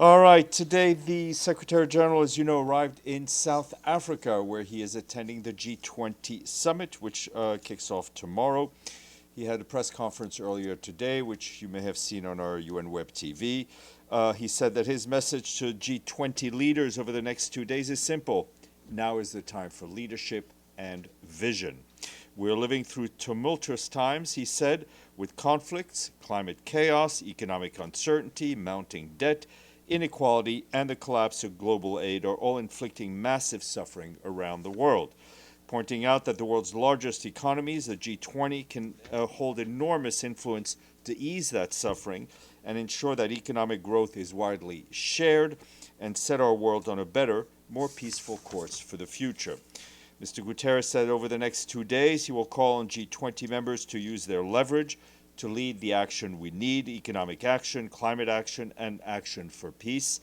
All right, today the Secretary General, as you know, arrived in South Africa where he is attending the G20 Summit, which kicks off tomorrow. He had a press conference earlier today, which you may have seen on our UNwebtv. He said that his message to G20 leaders over the next 2 days is simple. Now is the time for leadership and vision. We're living through tumultuous times, he said, with conflicts, climate chaos, economic uncertainty, mounting debt, inequality, and the collapse of global aid are all inflicting massive suffering around the world, pointing out that the world's largest economies, the G20, can hold enormous influence to ease that suffering and ensure that economic growth is widely shared and set our world on a better, more peaceful course for the future. Mr. Guterres said over the next 2 days he will call on G20 members to use their leverage to lead the action we need: economic action, climate action, and action for peace.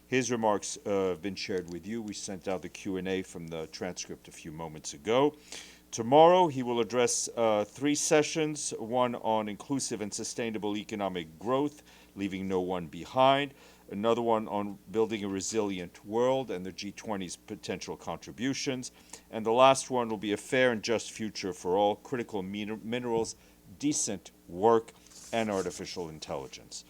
His remarks have been shared with you. We sent out the Q&A from the transcript a few moments ago. Tomorrow, he will address 3 sessions, one on inclusive and sustainable economic growth, leaving no one behind, another one on building a resilient world and the G20's potential contributions, and the last one will be a fair and just future for all: critical minerals, decent work, and artificial intelligence.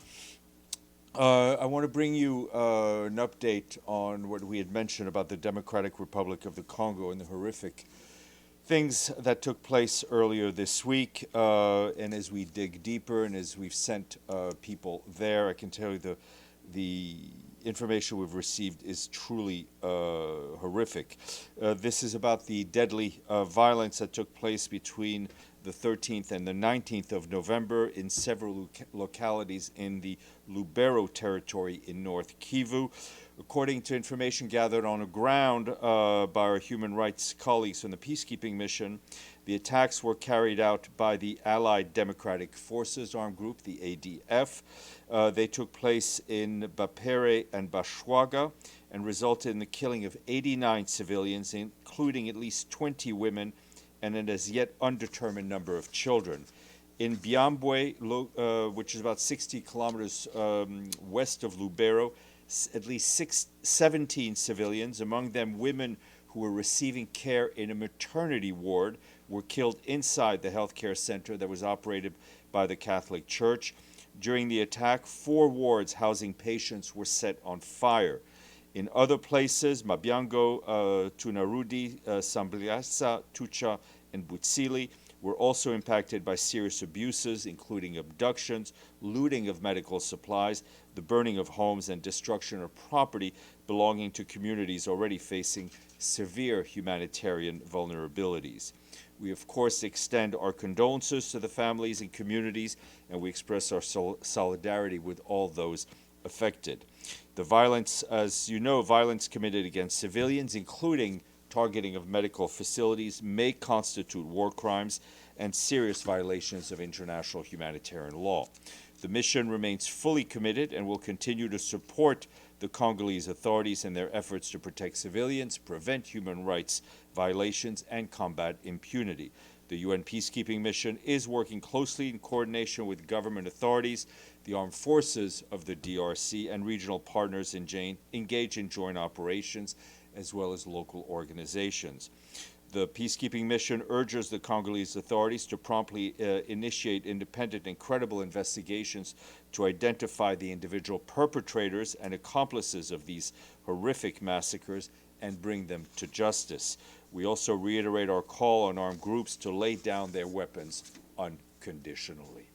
I want to bring you an update on what we had mentioned about the Democratic Republic of the Congo and the horrific things that took place earlier this week. And as we dig deeper and as we've sent people there, I can tell you the information we've received is truly horrific. This is about the deadly violence that took place between the 13th and the 19th of November in several localities in the Lubero territory in North Kivu. According to information gathered on the ground by our human rights colleagues from the peacekeeping mission, the attacks were carried out by the Allied Democratic Forces armed group, the ADF. They took place in Bapere and Bashwaga and resulted in the killing of 89 civilians, including at least 20 women and an as yet undetermined number of children. In Byambwe, which is about 60 kilometers west of Lubero, at least 17 civilians, among them women who were receiving care in a maternity ward, were killed inside the healthcare center that was operated by the Catholic Church. During the attack, 4 wards housing patients were set on fire. In other places, Mabyango, Tunarudi, Sambliasa, Tucha, and Butsili were also impacted by serious abuses, including abductions, looting of medical supplies, the burning of homes, and destruction of property belonging to communities already facing severe humanitarian vulnerabilities. We, of course, extend our condolences to the families and communities, and we express our solidarity with all those affected. The violence, as you know, violence committed against civilians, including targeting of medical facilities, may constitute war crimes and serious violations of international humanitarian law. The mission remains fully committed and will continue to support the Congolese authorities in their efforts to protect civilians, prevent human rights violations, and combat impunity. The UN peacekeeping mission is working closely in coordination with government authorities, the armed forces of the DRC, and regional partners engage in joint operations, as well as local organizations. The peacekeeping mission urges the Congolese authorities to promptly initiate independent and credible investigations to identify the individual perpetrators and accomplices of these horrific massacres and bring them to justice. We also reiterate our call on armed groups to lay down their weapons unconditionally.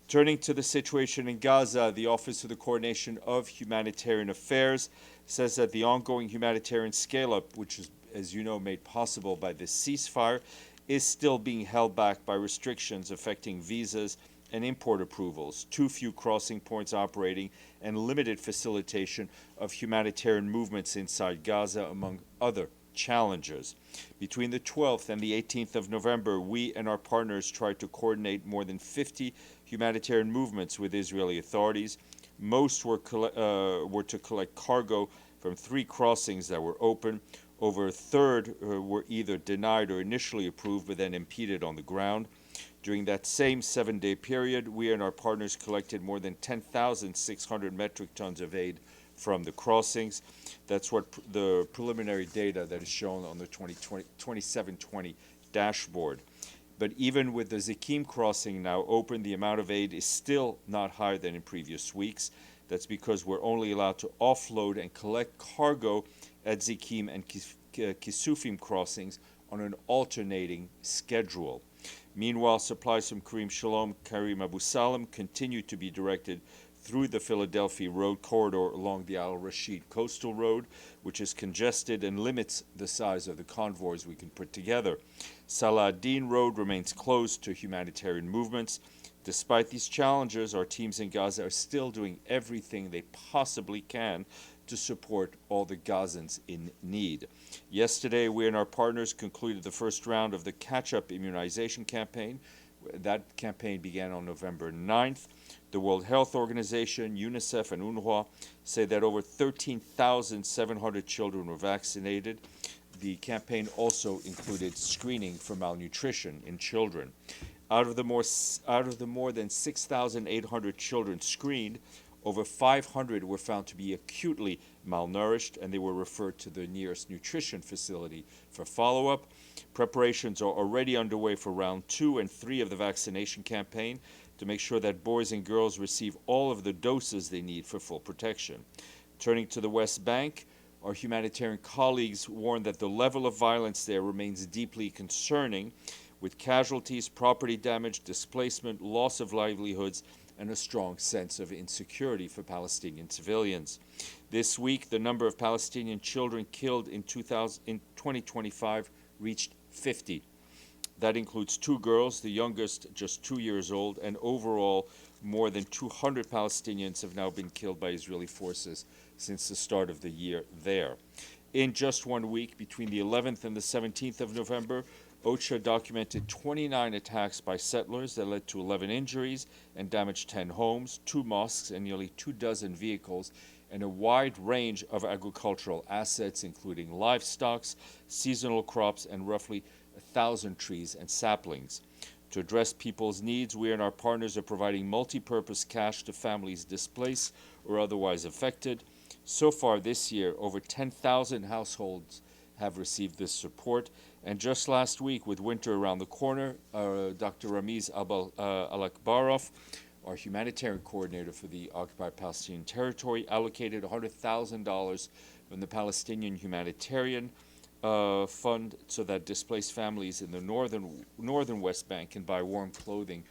Turning to the situation in Gaza, the Office of the Coordination of Humanitarian Affairs says that the ongoing humanitarian scale-up, which is, as you know, made possible by this ceasefire, is still being held back by restrictions affecting visas and import approvals, too few crossing points operating, and limited facilitation of humanitarian movements inside Gaza, among other challenges. Between the 12th and the 18th of November, we and our partners tried to coordinate more than 50 humanitarian movements with Israeli authorities. Most were to collect cargo from 3 crossings that were open. Over a third were either denied or initially approved but then impeded on the ground. During that same 7-day period, we and our partners collected more than 10,600 metric tons of aid from the crossings. That's what the preliminary data that is shown on the 2720 dashboard. But even with the Zikim crossing now open, the amount of aid is still not higher than in previous weeks. That's because we're only allowed to offload and collect cargo at Zikim and Kisufim crossings on an alternating schedule. Meanwhile, supplies from Karim Shalom, Karim Abu Salam continue to be directed through the Philadelphia Road corridor along the Al Rashid Coastal Road, which is congested and limits the size of the convoys we can put together. Salah ad-Din Road remains closed to humanitarian movements. Despite these challenges, our teams in Gaza are still doing everything they possibly can to support all the Gazans in need. Yesterday, we and our partners concluded the first round of the catch-up immunization campaign. That campaign began on November 9th. The World Health Organization, UNICEF, and UNRWA say that over 13,700 children were vaccinated. The campaign also included screening for malnutrition in children. Out of the more than 6,800 children screened, over 500 were found to be acutely malnourished, and they were referred to the nearest nutrition facility for follow-up. Preparations are already underway for round 2 and 3 of the vaccination campaign to make sure that boys and girls receive all of the doses they need for full protection. Turning to the West Bank, our humanitarian colleagues warn that the level of violence there remains deeply concerning, with casualties, property damage, displacement, loss of livelihoods, and a strong sense of insecurity for Palestinian civilians. This week, the number of Palestinian children killed in 2025 reached 50. That includes 2 girls, the youngest just 2 years old, and overall, more than 200 Palestinians have now been killed by Israeli forces since the start of the year there. In just 1 week, between the 11th and the 17th of November, OCHA documented 29 attacks by settlers that led to 11 injuries and damaged 10 homes, 2 mosques, and nearly 24 vehicles, and a wide range of agricultural assets, including livestock, seasonal crops, and roughly 1,000 trees and saplings. To address people's needs, we and our partners are providing multi-purpose cash to families displaced or otherwise affected. So far this year, over 10,000 households have received this support. And just last week, with winter around the corner, Dr. Ramiz Al-Akbarov, our humanitarian coordinator for the occupied Palestinian territory, allocated $100,000 from the Palestinian Humanitarian Fund so that displaced families in the northern West Bank can buy warm clothing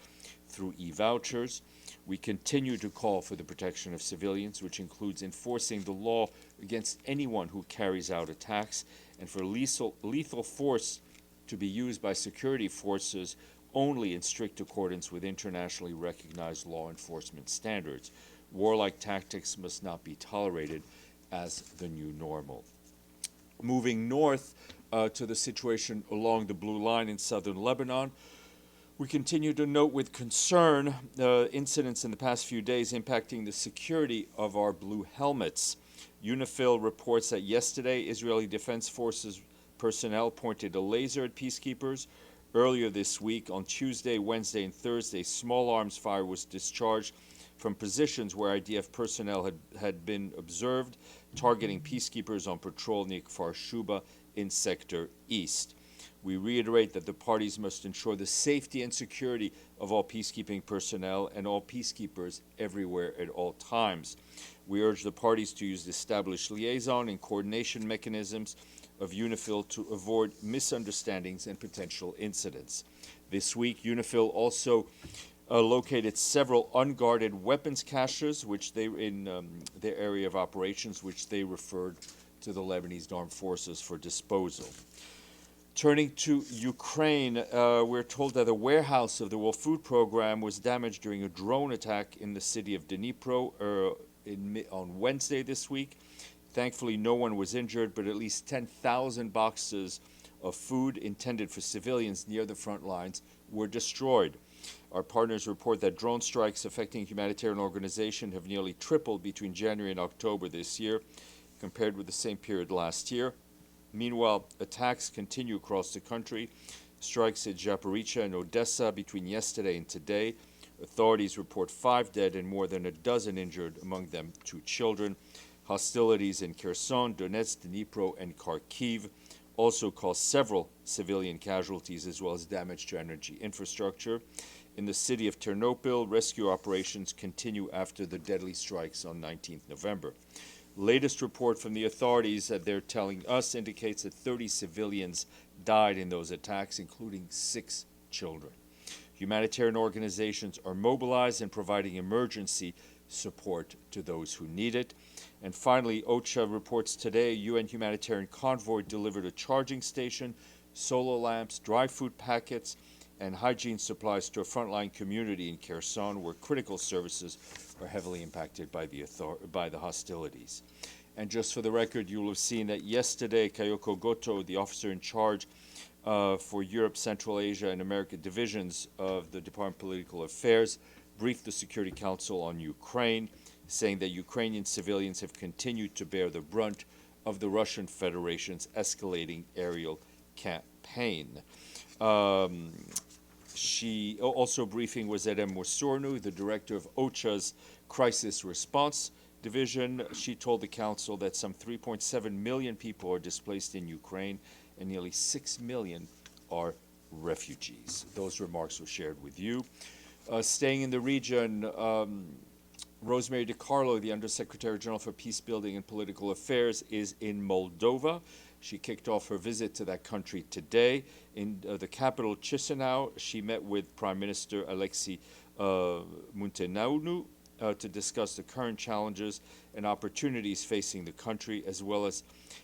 through e-vouchers. We continue to call for the protection of civilians, which includes enforcing the law against anyone who carries out attacks, and for lethal force to be used by security forces only in strict accordance with internationally recognized law enforcement standards. Warlike tactics must not be tolerated as the new normal. Moving north to the situation along the Blue Line in southern Lebanon, we continue to note with concern incidents in the past few days impacting the security of our blue helmets. UNIFIL reports that yesterday, Israeli Defense Forces personnel pointed a laser at peacekeepers. Earlier this week, on Tuesday, Wednesday, and Thursday, small arms fire was discharged from positions where IDF personnel had been observed, targeting peacekeepers on patrol near Kfar Shuba in Sector East. We reiterate that the parties must ensure the safety and security of all peacekeeping personnel and all peacekeepers everywhere at all times. We urge the parties to use the established liaison and coordination mechanisms of UNIFIL to avoid misunderstandings and potential incidents. This week, UNIFIL also located several unguarded weapons caches, which they in their area of operations, which they referred to the Lebanese Armed Forces for disposal. Turning to Ukraine, we're told that a warehouse of the World Food Program was damaged during a drone attack in the city of Dnipro on Wednesday this week. Thankfully, no one was injured, but at least 10,000 boxes of food intended for civilians near the front lines were destroyed. Our partners report that drone strikes affecting humanitarian organizations have nearly tripled between January and October this year, compared with the same period last year. Meanwhile, attacks continue across the country. Strikes at Zaporizhzhia and Odessa between yesterday and today. Authorities report 5 dead and more than a dozen injured, among them 2 children. Hostilities in Kherson, Donetsk, Dnipro, and Kharkiv also caused several civilian casualties as well as damage to energy infrastructure. In the city of Ternopil, rescue operations continue after the deadly strikes on 19th November. Latest report from the authorities that they're telling us indicates that 30 civilians died in those attacks, including 6 children. Humanitarian organizations are mobilized and providing emergency support to those who need it. And finally, OCHA reports today a UN humanitarian convoy delivered a charging station, solar lamps, dry food packets, and hygiene supplies to a frontline community in Kherson, where critical services are heavily impacted by the hostilities. And just for the record, you will have seen that yesterday, Kayoko Goto, the officer in charge for Europe, Central Asia, and America divisions of the Department of Political Affairs, briefed the Security Council on Ukraine, saying that Ukrainian civilians have continued to bear the brunt of the Russian Federation's escalating aerial campaign. She also briefing was Edem Mosornu, the director of OCHA's Crisis Response Division. She told the council that some 3.7 million people are displaced in Ukraine and nearly 6 million are refugees. Those remarks were shared with you. Staying in the region, Rosemary DiCarlo, the Undersecretary General for Peacebuilding and Political Affairs, is in Moldova. She kicked off her visit to that country today. In the capital, Chisinau, she met with Prime Minister Alexei Munteanu to discuss the current challenges and opportunities facing the country, as well as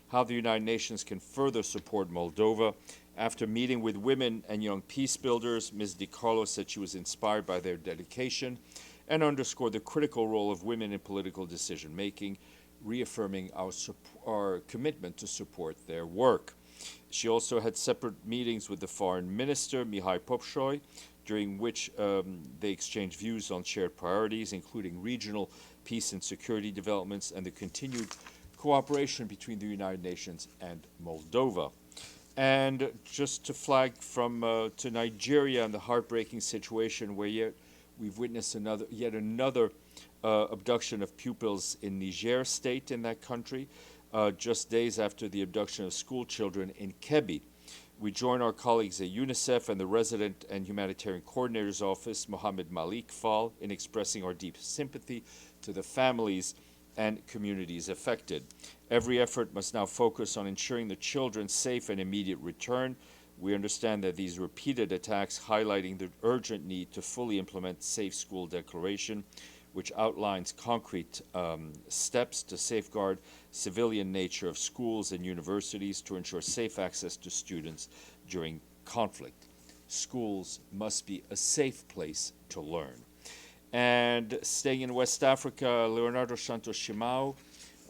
how the United Nations can further support Moldova. After meeting with women and young peace builders, Ms. DiCarlo said she was inspired by their dedication and underscored the critical role of women in political decision-making, reaffirming our commitment to support their work. She also had separate meetings with the foreign minister, Mihai Popșoi, during which they exchanged views on shared priorities, including regional peace and security developments and the continued cooperation between the United Nations and Moldova. And just to flag to Nigeria and the heartbreaking situation where we've witnessed yet another abduction of pupils in Niger state in that country, just days after the abduction of school children in Kebbi. We join our colleagues at UNICEF and the Resident and Humanitarian Coordinator's Office, Mohammed Malik Fall, in expressing our deep sympathy to the families and communities affected. Every effort must now focus on ensuring the children's safe and immediate return. We understand that these repeated attacks highlighting the urgent need to fully implement Safe School Declaration, which outlines concrete steps to safeguard civilian nature of schools and universities to ensure safe access to students during conflict. Schools must be a safe place to learn. And staying in West Africa, Leonardo Santos Shimao,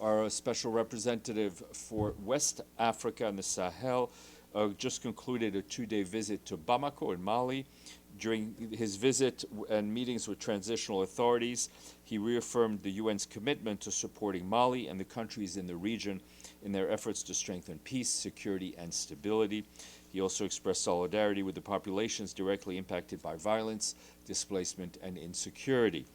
our special representative for West Africa and the Sahel, just concluded a 2-day visit to Bamako in Mali. During his visit and meetings with transitional authorities, he reaffirmed the UN's commitment to supporting Mali and the countries in the region in their efforts to strengthen peace, security, and stability. He also expressed solidarity with the populations directly impacted by violence, displacement, and insecurity.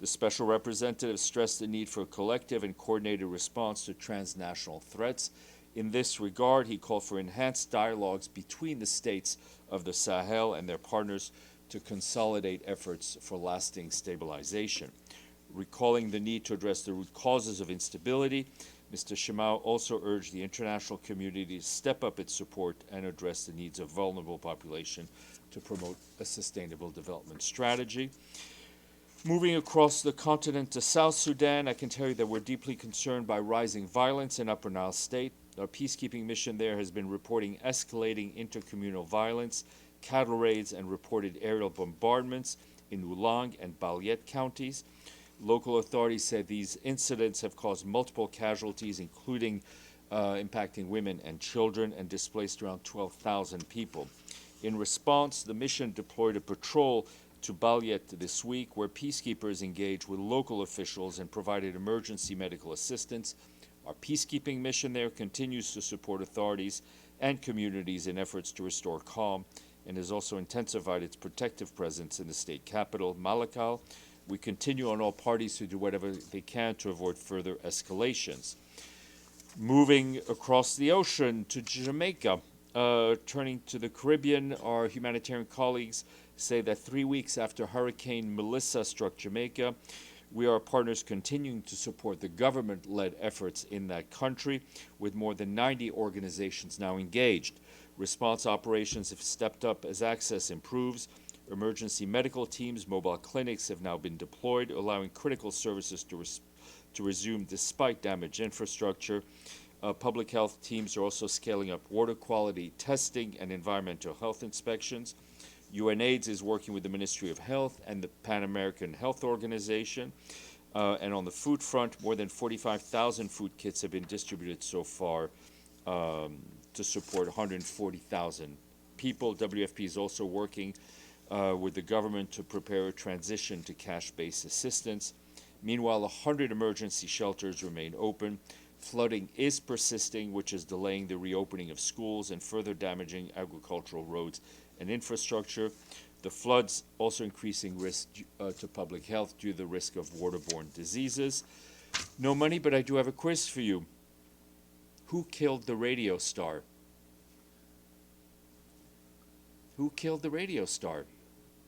The special representative stressed the need for a collective and coordinated response to transnational threats. In this regard, he called for enhanced dialogues between the states of the Sahel and their partners to consolidate efforts for lasting stabilization. Recalling the need to address the root causes of instability, Mr. Shimao also urged the international community to step up its support and address the needs of vulnerable population to promote a sustainable development strategy. Moving across the continent to South Sudan, I can tell you that we're deeply concerned by rising violence in Upper Nile State. Our peacekeeping mission there has been reporting escalating intercommunal violence, cattle raids, and reported aerial bombardments in Ulang and Balyet counties. Local authorities said these incidents have caused multiple casualties, including impacting women and children, and displaced around 12,000 people. In response, the mission deployed a patrol to Balyet this week, where peacekeepers engaged with local officials and provided emergency medical assistance. Our peacekeeping mission there continues to support authorities and communities in efforts to restore calm and has also intensified its protective presence in the state capital, Malakal. We continue on all parties to do whatever they can to avoid further escalations. Moving across the ocean to Jamaica, turning to the Caribbean, our humanitarian colleagues say that 3 weeks after Hurricane Melissa struck Jamaica, we are partners continuing to support the government-led efforts in that country, with more than 90 organizations now engaged. Response operations have stepped up as access improves. Emergency medical teams, mobile clinics have now been deployed, allowing critical services to resume despite damaged infrastructure. Public health teams are also scaling up water quality testing and environmental health inspections. UNAIDS is working with the Ministry of Health and the Pan American Health Organization. And on the food front, more than 45,000 food kits have been distributed so far to support 140,000 people. WFP is also working with the government to prepare a transition to cash-based assistance. Meanwhile, 100 emergency shelters remain open. Flooding is persisting, which is delaying the reopening of schools and further damaging agricultural roads and infrastructure. The floods also increasing risk to public health due to the risk of waterborne diseases. No money, but I do have a quiz for you. Who killed the radio star? Who killed the radio star?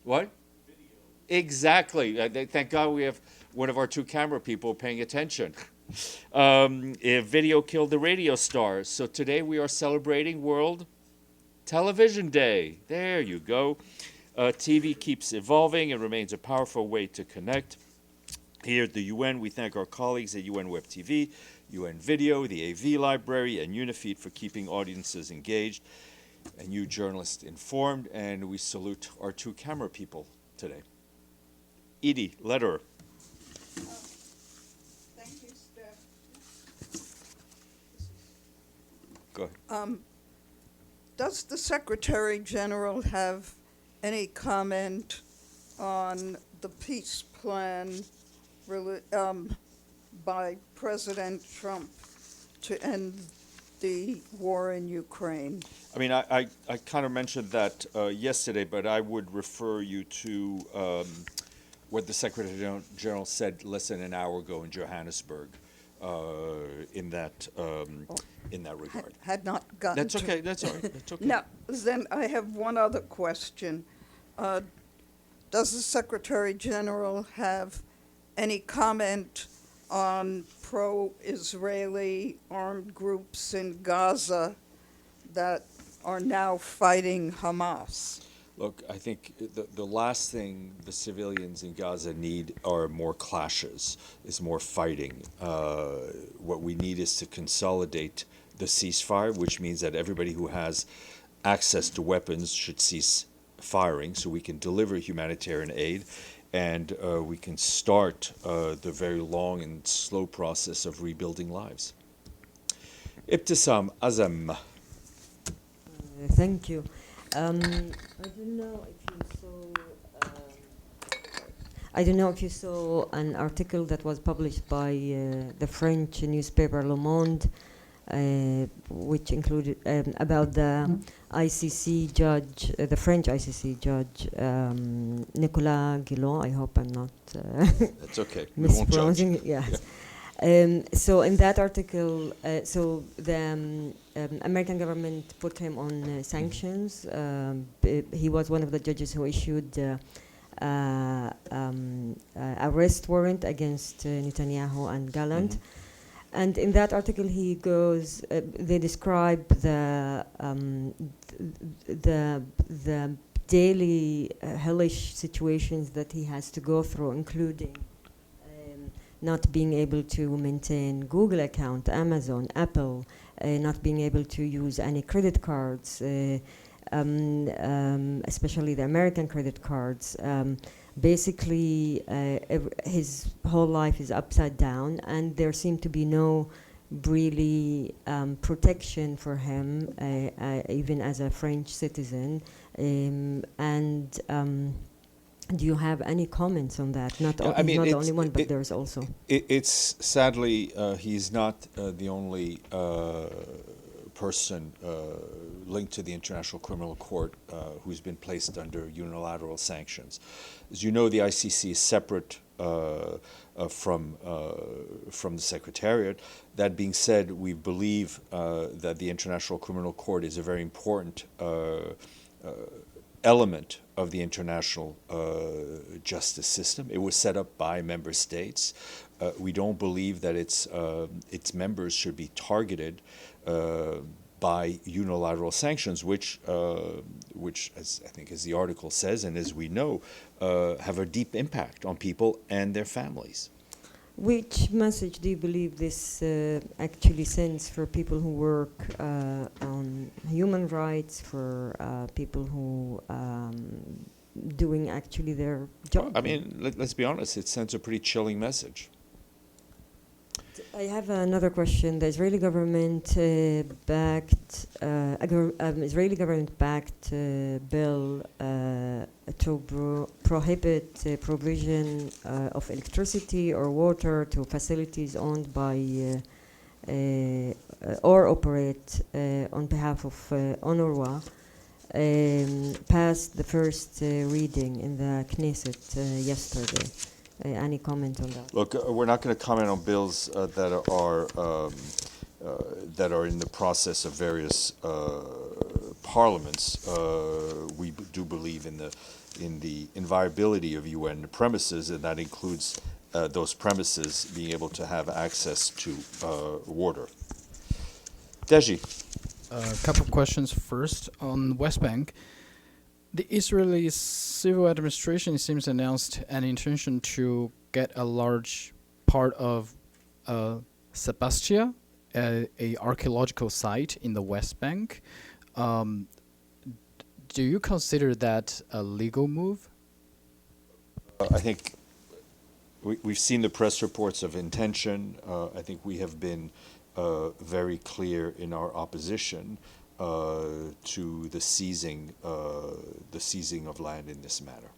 What? Video. Exactly. Thank God we have one of our two camera people paying attention. Video killed the radio star. So today we are celebrating World Television Day. There you go. TV keeps evolving and remains a powerful way to connect. Here at the UN, we thank our colleagues at UNwebtv, UN Video, the AV Library, and Unifeed for keeping audiences engaged and you journalists informed, and we salute our two camera people today. Edie, Lederer. Thank you, Steph. Go ahead. Does the Secretary General have any comment on the peace plan by President Trump to end the war in Ukraine? I mean, I kind of mentioned that yesterday, but I would refer you to what the Secretary General said less than an hour ago in Johannesburg in that regard. Had not gotten That's okay. That's all right. That's okay. Now, then I have one other question. Does the Secretary General have any comment on pro-Israeli armed groups in Gaza that are now fighting Hamas? Look, I think the last thing the civilians in Gaza need are more clashes, is more fighting. What we need is to consolidate the ceasefire, which means that everybody who has access to weapons should cease firing so we can deliver humanitarian aid and we can start the very long and slow process of rebuilding lives. Ibtisam Azam. Thank you. I don't know if you saw an article that was published by the French newspaper Le Monde, which included about the ICC judge, the French ICC judge, Nicolas Guillon. I hope I'm not That's okay. mispronouncing it. Yes. So in that article, so the American government put him on sanctions. He was one of the judges who issued arrest warrant against Netanyahu and Gallant. Mm-hmm. And in that article, he goes. They describe the daily hellish situations that he has to go through, including not being able to maintain Google account, Amazon, Apple, not being able to use any credit cards, especially the American credit cards. Basically, his whole life is upside down, and there seemed to be no really protection for him, even as a French citizen. Do you have any comments on that? He's not the only one, but there's also. It's sadly, he's not the only person linked to the International Criminal Court who's been placed under unilateral sanctions. As you know, the ICC is separate from the Secretariat. That being said, we believe that the International Criminal Court is a very important element of the international justice system. It was set up by member states. We don't believe that its members should be targeted by unilateral sanctions, which, as I think as the article says, and as we know, have a deep impact on people and their families. Which message do you believe this actually sends for people who work on human rights, for people who doing actually their job? I mean, let's be honest, it sends a pretty chilling message. I have another question. The Israeli government backed bill to prohibit provision of electricity or water to facilities owned by or operate on behalf of UNRWA. Passed the first reading in the Knesset yesterday. Any comment on that? Look, we're not going to comment on bills that are in the process of various parliaments. We do believe in the inviolability of UN premises, and that includes those premises being able to have access to water. Deji. A couple of questions. First, on the West Bank, the Israeli civil administration seems announced an intention to get a large part of Sebastia, a archaeological site in the West Bank. Do you consider that a legal move? I think we've seen the press reports of intention. I think we have been very clear in our opposition to the seizing of land in this manner.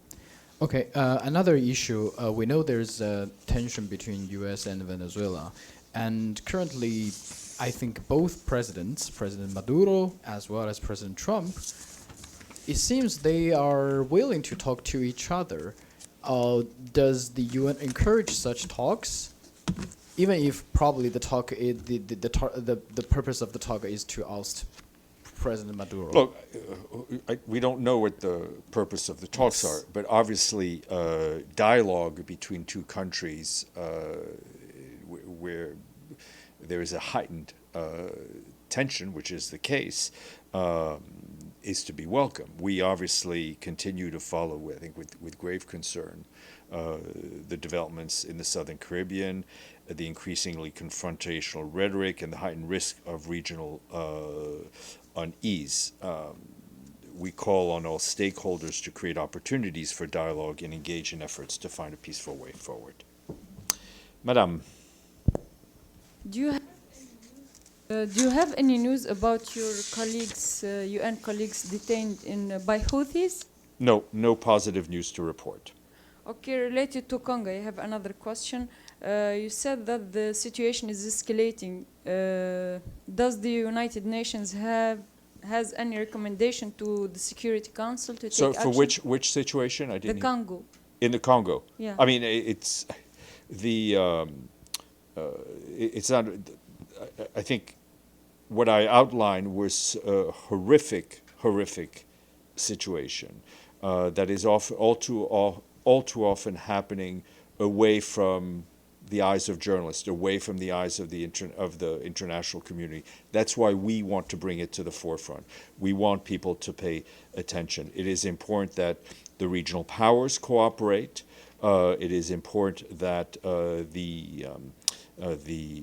Okay, another issue. We know there's a tension between U.S. and Venezuela, and currently, I think both presidents, President Maduro as well as President Trump, it seems they are willing to talk to each other. Does the UN encourage such talks? Even if probably the talk is the purpose of the talk is to oust President Maduro. Look, we don't know what the purpose of the talks are, but obviously dialogue between two countries where there is a heightened tension, which is the case, is to be welcome. We obviously continue to follow, I think, with grave concern, the developments in the Southern Caribbean, the increasingly confrontational rhetoric, and the heightened risk of regional unease. We call on all stakeholders to create opportunities for dialogue and engage in efforts to find a peaceful way forward. Madame. Do you have any news about your colleagues, UN colleagues detained by Houthis? No positive news to report. Okay, related to Congo, I have another question. You said that the situation is escalating. Does the United Nations has any recommendation to the Security Council to take action? So for which situation? I didn't. The Congo. In the Congo. Yeah. I mean, it's the it's not. I think what I outlined was a horrific situation that is all too often happening away from the eyes of journalists, away from the eyes of the international community. That's why we want to bring it to the forefront. We want people to pay attention. It is important that the regional powers cooperate. It is important that the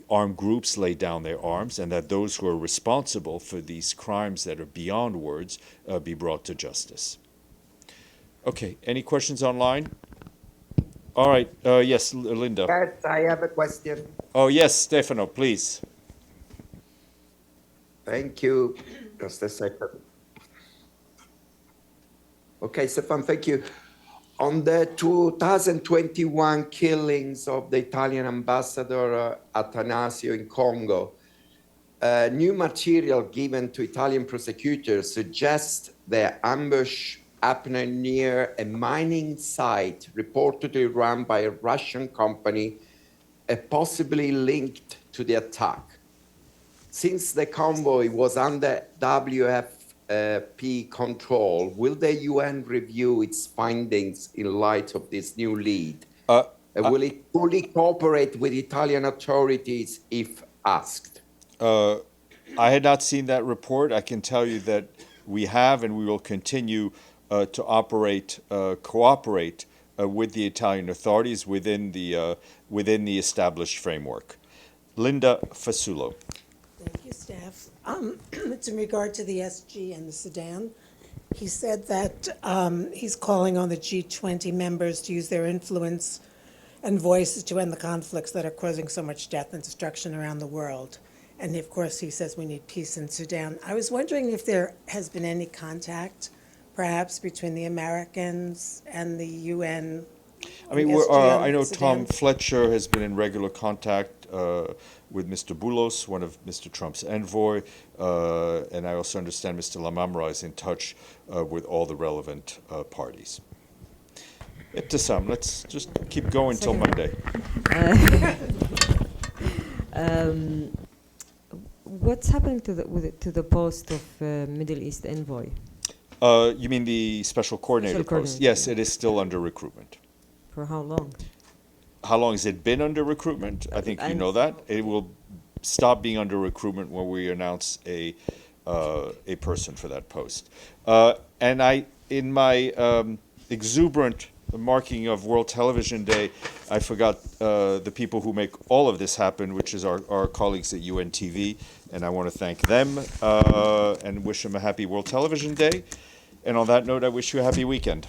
armed groups lay down their arms, and that those who are responsible for these crimes that are beyond words be brought to justice. Okay, any questions online? All right, yes, Linda. Yes, I have a question. Oh, yes, Stefano, please. Thank you. Just a second. Okay, Stéphane, thank you. On the 2021 killings of the Italian ambassador Atanasio in Congo, new material given to Italian prosecutors suggests the ambush happened near a mining site reportedly run by a Russian company, possibly linked to the attack. Since the convoy was under WFP control, will the UN review its findings in light of this new lead? Will it fully cooperate with Italian authorities if asked? I had not seen that report. I can tell you that we have and we will continue to cooperate with the Italian authorities within the established framework. Linda Fasulo. Thank you, Steph. It's in regard to the SG and the Sudan. He said that he's calling on the G20 members to use their influence and voices to end the conflicts that are causing so much death and destruction around the world. And of course, he says we need peace in Sudan. I was wondering if there has been any contact, perhaps, between the Americans and the UN. I mean, I know Tom Fletcher has been in regular contact with Mr. Boulos, one of Mr. Trump's envoy, and I also understand Mr. Lamamra is in touch with all the relevant parties. Ittissam, let's just keep going till Monday. What's happening to the post of Middle East envoy? You mean the special coordinator post? Yes, it is still under recruitment. For how long? How long has it been under recruitment? I think you know that. It will stop being under recruitment when we announce a person for that post. And in my exuberant marking of World Television Day, I forgot the people who make all of this happen, which is our colleagues at UNTV, and I want to thank them and wish them a happy World Television Day. And on that note, I wish you a happy weekend.